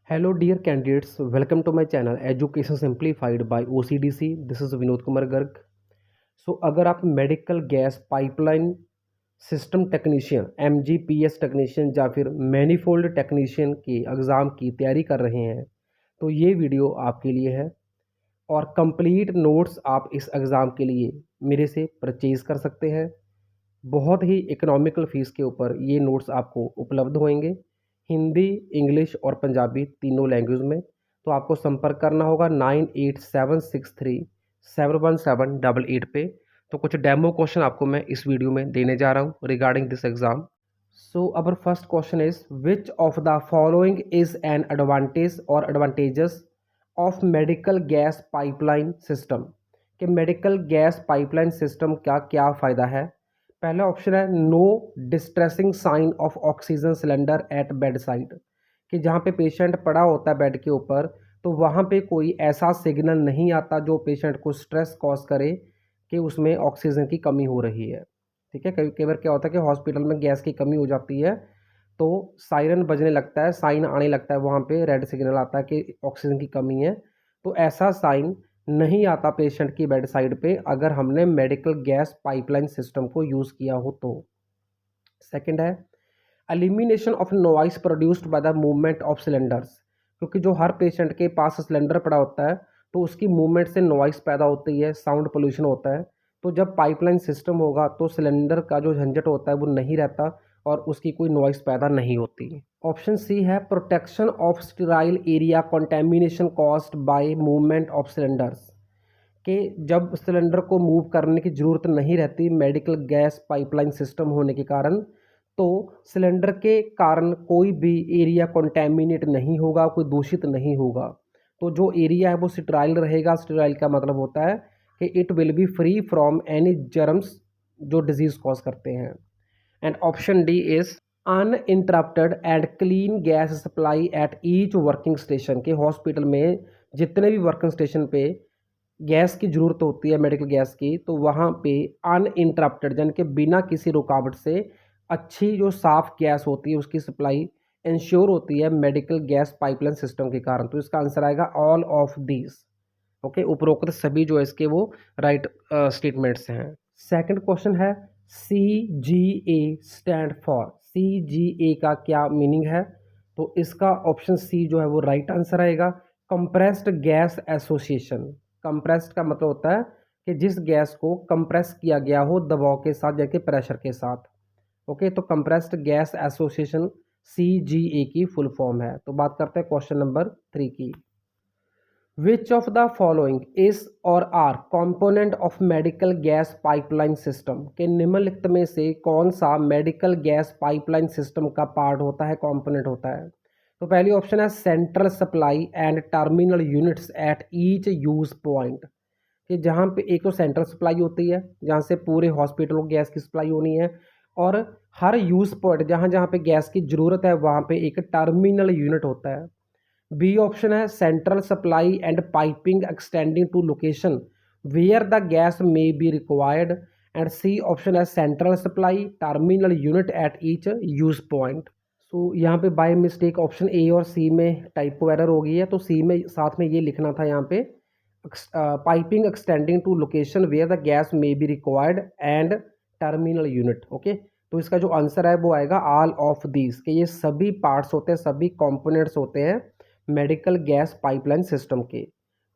Hello dear candidates, welcome to my channel Education Simplified by OCDC. This is Vinod Kumar Garg. अगर आप medical gas pipeline system technician MGPS technician या फिर manifold technician के exam की तैयारी कर रहे हैं तो ये वीडियो आपके लिए है और कंप्लीट नोट्स आप इस एग्ज़ाम के लिए मेरे से परचेज़ कर सकते हैं. बहुत ही इकोनॉमिकल फ़ीस के ऊपर ये नोट्स आपको उपलब्ध होंगे हिंदी, इंग्लिश और पंजाबी तीनों लैंग्वेज में. तो आपको संपर्क करना होगा 9876371788 पे. तो कुछ डेमो क्वेश्चन आपको मैं इस वीडियो में देने जा रहा हूँ regarding this exam. So our first question is which of the following is an advantage और advantages of medical gas pipeline system. कि मेडिकल गैस पाइपलाइन सिस्टम का क्या फ़ायदा है. पहला ऑप्शन है no distressing sign of oxygen cylinder at bedside. कि जहाँ पे पेशेंट पड़ा होता है बेड के ऊपर तो वहाँ पे कोई ऐसा सिग्नल नहीं आता जो पेशेंट को स्ट्रेस कॉज करे कि उसमें ऑक्सीजन की कमी हो रही है. ठीक है, कई बार क्या होता है कि हॉस्पिटल में गैस की कमी हो जाती है तो सायरन बजने लगता है, साइन आने लगता है, वहाँ पे रेड सिग्नल आता है कि ऑक्सीजन की कमी है. तो ऐसा साइन नहीं आता पेशेंट की बेड साइड पे अगर हमने मेडिकल गैस पाइपलाइन सिस्टम को यूज़ किया हो तो. सेकंड है elimination of noise produced by the movement of cylinders. क्योंकि जो हर पेशेंट के पास सिलेंडर पड़ा होता है तो उसकी मूवमेंट से नॉइस पैदा होती है, साउंड पोल्यूशन होता है. तो जब पाइपलाइन सिस्टम होगा तो सिलेंडर का जो झंझट होता है वो नहीं रहता और उसकी कोई नॉइस पैदा नहीं होती. ऑप्शन सी है protection of sterile area contamination caused by movement of cylinders. कि जब सिलेंडर को मूव करने की ज़रूरत नहीं रहती मेडिकल गैस पाइपलाइन सिस्टम होने के कारण तो सिलेंडर के कारण कोई भी एरिया कंटेमिनेट नहीं होगा, कोई दूषित नहीं होगा. तो जो एरिया है वो स्टेराइल रहेगा. स्टेराइल का मतलब होता है कि it will be free from any germs जो डिजीज़ कॉज करते हैं. And option D is uninterrupted and clean gas supply at each working station. के हॉस्पिटल में जितने भी वर्किंग स्टेशन पे गैस की ज़रूरत होती है मेडिकल गैस की तो वहाँ पे अनइंटरप्टेड यानी कि बिना किसी रुकावट से अच्छी जो साफ़ गैस होती है उसकी सप्लाई इंश्योर होती है मेडिकल गैस पाइपलाइन सिस्टम के कारण. तो इसका आंसर आएगा ऑल ऑफ दीज. ओके, उपरोक्त सभी जो है इसके वो राइट स्टेटमेंट्स हैं. सेकंड क्वेश्चन है CGA स्टैंड फॉर. CGA का क्या मीनिंग है. तो इसका ऑप्शन सी जो है वो राइट आंसर आएगा कंप्रेस्ड गैस एसोसिएशन. कंप्रेस्ड का मतलब होता है कि जिस गैस को कंप्रेस किया गया हो दबाव के साथ या कि प्रेशर के साथ. ओके, तो कंप्रेस्ड गैस एसोसिएशन CGA की फुल फॉर्म है. तो बात करते हैं क्वेश्चन नंबर 3 की. Which of the following is और are component of medical gas pipeline system. के निम्नलिखित में से कौन सा मेडिकल गैस पाइपलाइन सिस्टम का पार्ट होता है, कंपोनेंट होता है. तो पहली ऑप्शन है central supply and terminal units at each use point. कि जहाँ पे एक तो सेंट्रल सप्लाई होती है जहाँ से पूरे हॉस्पिटल को गैस की सप्लाई होनी है और हर यूज पॉइंट जहाँ जहाँ पे गैस की ज़रूरत है वहाँ पे एक टर्मिनल यूनिट होता है. बी ऑप्शन है central supply and piping extending to location where the gas may be required. And C option है central supply terminal unit at each use point. तो यहाँ पे बाय मिस्टेक ऑप्शन ए और सी में typo error हो गई है. तो सी में साथ में ये लिखना था यहाँ पे piping extending to location where the gas may be required and terminal unit. Okay, तो इसका जो आंसर है वो आएगा ऑल ऑफ दीज. के ये सभी पार्ट्स होते हैं, सभी कंपोनेंट्स होते हैं मेडिकल गैस पाइपलाइन सिस्टम के.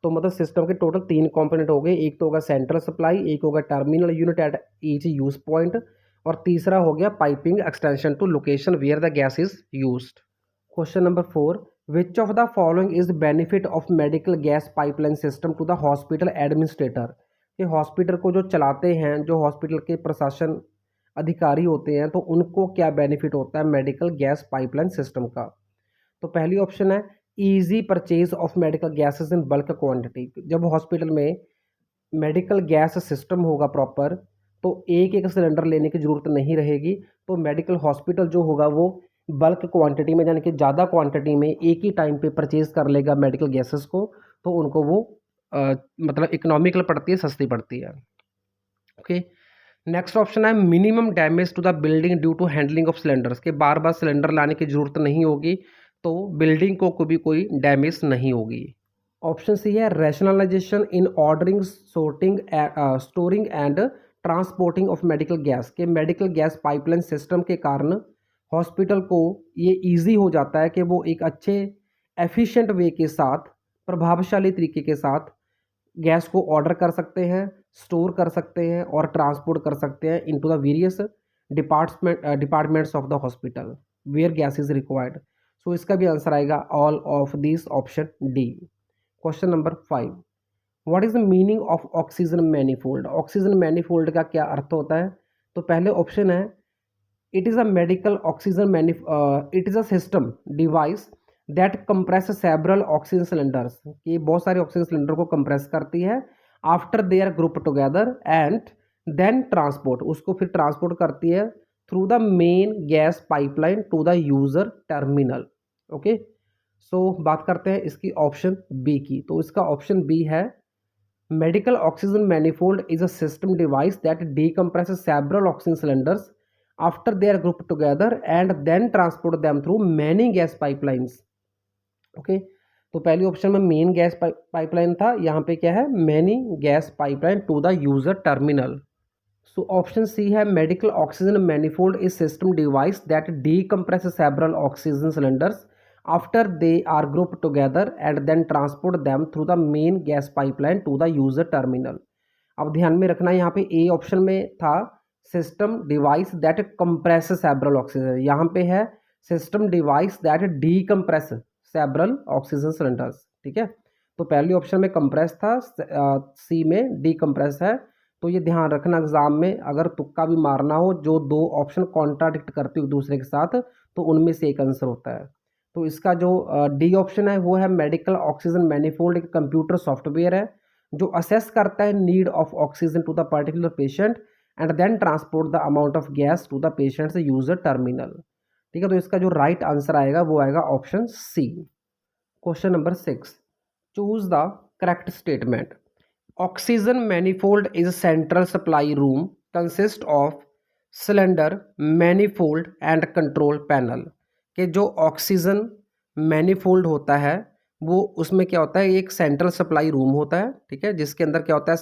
तो मतलब सिस्टम के टोटल 3 कंपोनेंट हो गए. एक तो होगा सेंट्रल सप्लाई, एक होगा terminal unit at each use point और तीसरा हो गया piping extension to location where the gas is used. Question number 4 which of the following is benefit of medical gas pipeline system to the hospital administrator. कि hospital को जो चलाते हैं, जो हॉस्पिटल के प्रशासन अधिकारी होते हैं तो उनको क्या बेनिफिट होता है मेडिकल गैस पाइपलाइन सिस्टम का. तो पहली ऑप्शन है easy purchase of medical gases in bulk quantity. जब हॉस्पिटल में मेडिकल गैस सिस्टम होगा प्रॉपर तो एक एक सिलेंडर लेने की ज़रूरत नहीं रहेगी. तो मेडिकल हॉस्पिटल जो होगा वो बल्क क्वांटिटी में यानी कि ज़्यादा क्वांटिटी में एक ही टाइम पे परचेज़ कर लेगा मेडिकल गैसेस को. तो उनको वो मतलब इकोनॉमिकल पड़ती है, सस्ती पड़ती है. ओके, नेक्स्ट ऑप्शन है minimum damage to the building due to handling of cylinders. के बार बार सिलेंडर लाने की ज़रूरत नहीं होगी तो बिल्डिंग को भी कोई डैमेज नहीं होगी। ऑप्शन सी है rationalization in ordering, sorting, storing and transporting of medical gas, के मेडिकल गैस पाइपलाइन सिस्टम के कारण हॉस्पिटल को ये इजी हो जाता है कि वो एक अच्छे एफिशिएंट वे के साथ, प्रभावशाली तरीके के साथ गैस को ऑर्डर कर सकते हैं, स्टोर कर सकते हैं और ट्रांसपोर्ट कर सकते हैं into the various departments of the hospital where gas is required. So इसका भी आंसर आएगा all of this, option D. Question number 5, what is the meaning of oxygen manifold? Oxygen manifold का क्या अर्थ होता है? तो पहले ऑप्शन है it is a medical oxygen it is a system device that compress several oxygen cylinders, कि बहुत सारे ऑक्सीजन सिलेंडर को कंप्रेस करती है after they are group together and then transport, उसको फिर ट्रांसपोर्ट करती है through the main gas pipeline to the user terminal. Okay, so बात करते हैं इसकी ऑप्शन बी की। तो इसका ऑप्शन बी है medical oxygen manifold is a system device that decompresses several oxygen cylinders after they are grouped together and then transport them through many gas pipelines। Okay, तो पहली ऑप्शन में main gas pipeline था, यहाँ पे क्या है many gas pipeline to the user terminal. So option C है medical oxygen manifold is system device that decompresses several oxygen cylinders after they are grouped together and then transport them through the main gas pipeline to the user terminal। अब ध्यान में रखना यहाँ पे ए option में था system device that compress several oxygen, यहाँ पे है system device that decompress several oxygen cylinders. ठीक है, तो पहली ऑप्शन में कंप्रेस था, सी में डीकम्प्रेस है। तो ये ध्यान रखना एग्जाम में अगर तुक्का भी मारना हो, जो दो ऑप्शन कॉन्ट्राडिक्ट करते हो एक दूसरे के साथ, तो उनमें से एक आंसर होता है। तो इसका जो डी ऑप्शन है वो है मेडिकल ऑक्सीजन मैनिफोल्ड, एक कंप्यूटर सॉफ्टवेयर है जो असेस करता है need of oxygen to the particular patient and then transport the amount of gas to the patients user terminal. ठीक है, तो इसका जो राइट आंसर आएगा वो आएगा option C. Question number 6, choose the correct statement. Oxygen manifold is central supply room consist of cylinder, manifold and control panel, के जो ऑक्सीजन मैनिफोल्ड होता है वो उसमें क्या होता है एक सेंट्रल सप्लाई रूम होता है। ठीक है, जिसके अंदर क्या होता है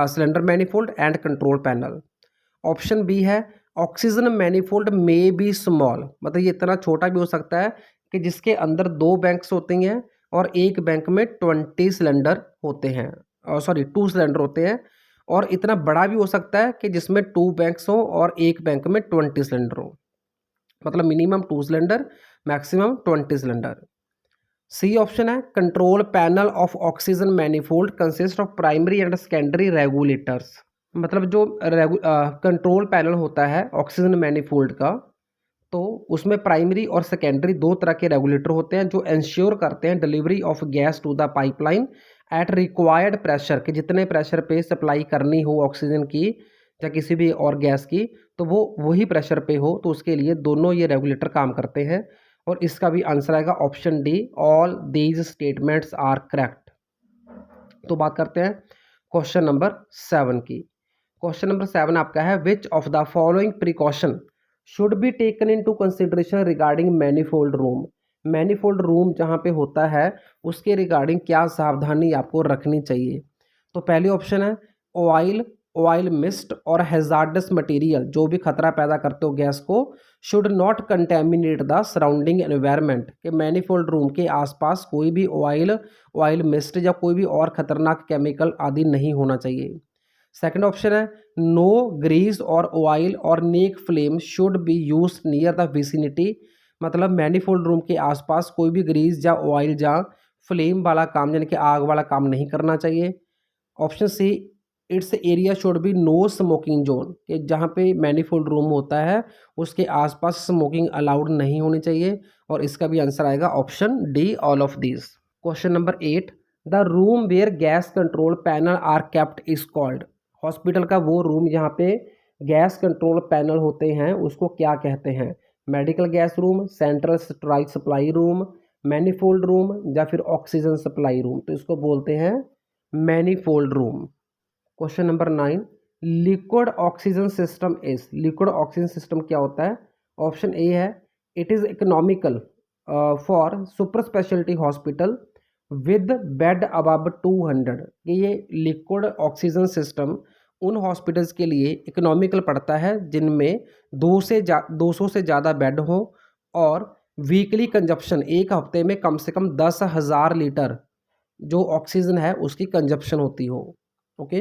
cylinder manifold and control panel. Option B है oxygen manifold may be small, मतलब ये इतना छोटा भी हो सकता है कि जिसके अंदर 2 बैंक्स होते हैं और एक बैंक में 20 सिलेंडर होते हैं, 2 सिलेंडर होते हैं, और इतना बड़ा भी हो सकता है कि जिसमें 2 बैंक्स हो और एक बैंक में 20 सिलेंडर हो, मतलब minimum 2 cylinder maximum 20 cylinder. C option है control panel of oxygen manifold consist of primary and secondary regulators, मतलब जो कंट्रोल पैनल होता है ऑक्सीजन मैनिफोल्ड का, तो उसमें प्राइमरी और सेकेंडरी 2 तरह के रेगुलेटर होते हैं जो इंश्योर करते हैं delivery of gas to the pipeline at required pressure, कि जितने प्रेशर पे सप्लाई करनी हो ऑक्सीजन की या किसी भी और गैस की तो वो वही प्रेशर पे हो, तो उसके लिए दोनों ये रेगुलेटर काम करते हैं। और इसका भी आंसर आएगा option D, all these statements are correct. तो बात करते हैं क्वेश्चन नंबर 7 की। क्वेश्चन नंबर 7 आपका है विच of the following precaution should be taken into consideration regarding manifold room. Manifold room जहाँ पे होता है उसके रिगार्डिंग क्या सावधानी आपको रखनी चाहिए? तो पहली ऑप्शन है ऑयल मिस्ट और हैजार्डस मटेरियल, जो भी खतरा पैदा करते हो गैस को, should not contaminate the surrounding environment, कि मैनिफोल्ड रूम के आसपास कोई भी ऑयल मिस्ट या कोई भी और खतरनाक केमिकल आदि नहीं होना चाहिए। सेकंड ऑप्शन है नो ग्रीस और ऑयल और naked flame should be use near the vicinity, मतलब मैनिफोल्ड रूम के आसपास कोई भी ग्रीस या ऑयल या फ्लेम वाला काम यानी कि आग वाला काम नहीं करना चाहिए। Option C it's area should be no smoking zone, कि जहाँ पे मैनिफोल्ड रूम होता है उसके आसपास स्मोकिंग अलाउड नहीं होनी चाहिए, और इसका भी आंसर आएगा option D, all of this. Question number 8, the room where gas control panel are kept is called. Hospital का वो रूम जहाँ पे गैस कंट्रोल पैनल होते हैं उसको क्या कहते हैं? Medical gas room, central storage supply room, manifold room या फिर ऑक्सीजन सप्लाई रूम, तो इसको बोलते हैं manifold room. Question number 9, liquid oxygen system is. Liquid oxygen system क्या होता है? ऑप्शन ए है it is economical for super speciality hospital with bed above 200 कि ये लिक्विड ऑक्सीजन सिस्टम उन हॉस्पिटल्स के लिए इकोनॉमिकल पड़ता है जिनमें 200 से ज़्यादा बेड हो और वीकली कंजप्शन एक हफ्ते में कम से कम 10,000 लीटर जो ऑक्सीजन है उसकी कंजप्शन होती हो। ओके,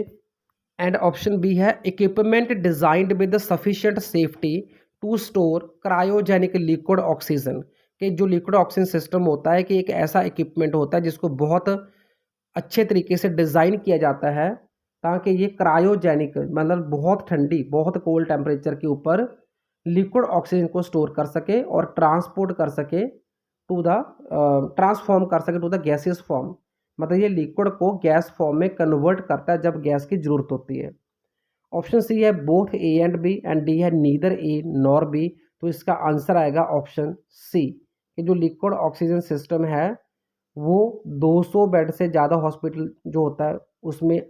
एंड ऑप्शन बी है equipment designed with sufficient safety to store cryogenic liquid oxygen कि जो लिक्विड ऑक्सीजन सिस्टम होता है कि एक ऐसा इक्विपमेंट होता है जिसको बहुत अच्छे तरीके से डिज़ाइन किया जाता है ताकि ये क्रायोजेनिक मतलब बहुत ठंडी बहुत कोल्ड टेम्परेचर के ऊपर लिक्विड ऑक्सीजन को स्टोर कर सके और ट्रांसपोर्ट कर सके टू द ट्रांसफॉर्म कर सके टू द गैसियस फॉर्म, मतलब ये लिक्विड को गैस फॉर्म में कन्वर्ट करता है जब गैस की ज़रूरत होती है। ऑप्शन सी है both A and B and D है नीदर ए नॉर बी, तो इसका आंसर आएगा ऑप्शन सी कि जो लिक्विड ऑक्सीजन सिस्टम है वो 200 बेड से ज़्यादा हॉस्पिटल जो होता है उसमें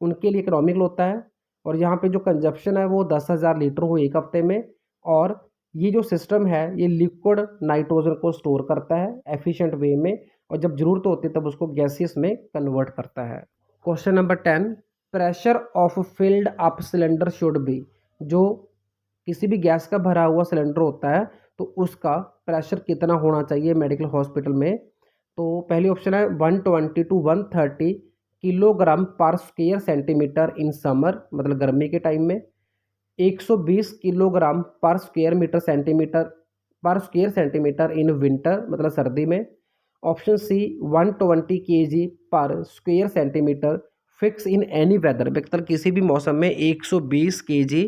उनके लिए इकोनॉमिकल होता है और यहाँ पे जो कंजप्शन है वो 10,000 लीटर हो एक हफ्ते में और ये जो सिस्टम है ये लिक्विड नाइट्रोजन को स्टोर करता है एफिशिएंट वे में और जब ज़रूरत होती है तब उसको गैसियस में कन्वर्ट करता है। Question number 10, pressure of filled up cylinder should be, जो किसी भी गैस का भरा हुआ सिलेंडर होता है तो उसका प्रेशर कितना होना चाहिए मेडिकल हॉस्पिटल में। तो पहली ऑप्शन है 120 टू 130 किलोग्राम पर स्क्वायर सेंटीमीटर इन समर मतलब गर्मी के टाइम में, 120 किलोग्राम पर स्क्वायर सेंटीमीटर इन विंटर मतलब सर्दी में। Option C 120 KG per square centimetre fix in any weather मतलब किसी भी मौसम में 120 केजी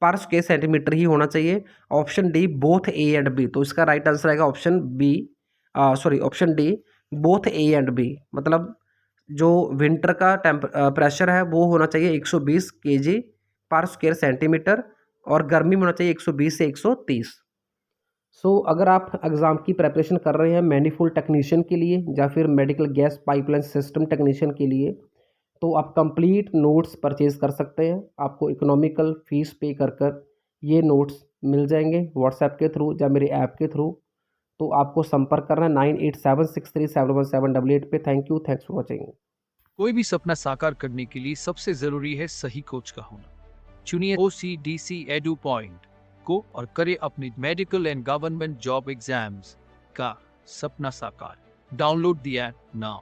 पर स्क्वायर सेंटीमीटर ही होना चाहिए। Option D both A and B, तो इसका राइट आंसर आएगा option B option D both A and B मतलब जो विंटर का प्रेशर है वो होना चाहिए 120 केजी पर स्क्वायर सेंटीमीटर और गर्मी में होना चाहिए 120 से 130। सो अगर आप एग्ज़ाम की प्रेपरेशन कर रहे हैं मैनीफोल्ड टेक्नीशियन के लिए या फिर medical gas pipeline system technician के लिए तो आप कंप्लीट नोट्स परचेज कर सकते हैं। आपको इकोनॉमिकल फ़ीस पे कर ये नोट्स मिल जाएंगे व्हाट्सएप के थ्रू या मेरे ऐप के थ्रू। तो आपको संपर्क करना है 9876371788 पे। Thank you, thanks for watching. कोई भी सपना साकार करने के लिए सबसे जरूरी है सही कोच का होना। चुनिए OCDC एडू पॉइंट को और करे अपनी medical and government job exams का सपना साकार। Download the app now.